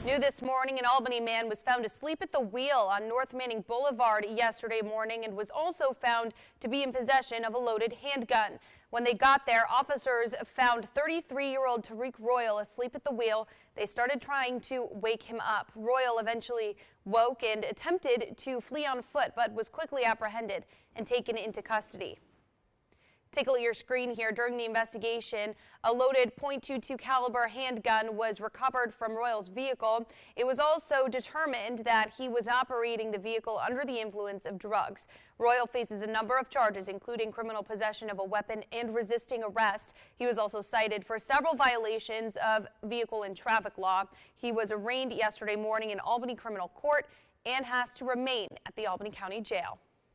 New this morning, an Albany man was found asleep at the wheel on North Manning Boulevard yesterday morning and was also found to be in possession of a loaded handgun. When they got there, officers found 33-year-old Tariq Royal asleep at the wheel. They started trying to wake him up. Royal eventually woke and attempted to flee on foot, but was quickly apprehended and taken into custody. Take a look at your screen here. During the investigation, a loaded .22 caliber handgun was recovered from Royal's vehicle. It was also determined that he was operating the vehicle under the influence of drugs. Royal faces a number of charges, including criminal possession of a weapon and resisting arrest. He was also cited for several violations of vehicle and traffic law. He was arraigned yesterday morning in Albany Criminal Court and has to remain at the Albany County Jail.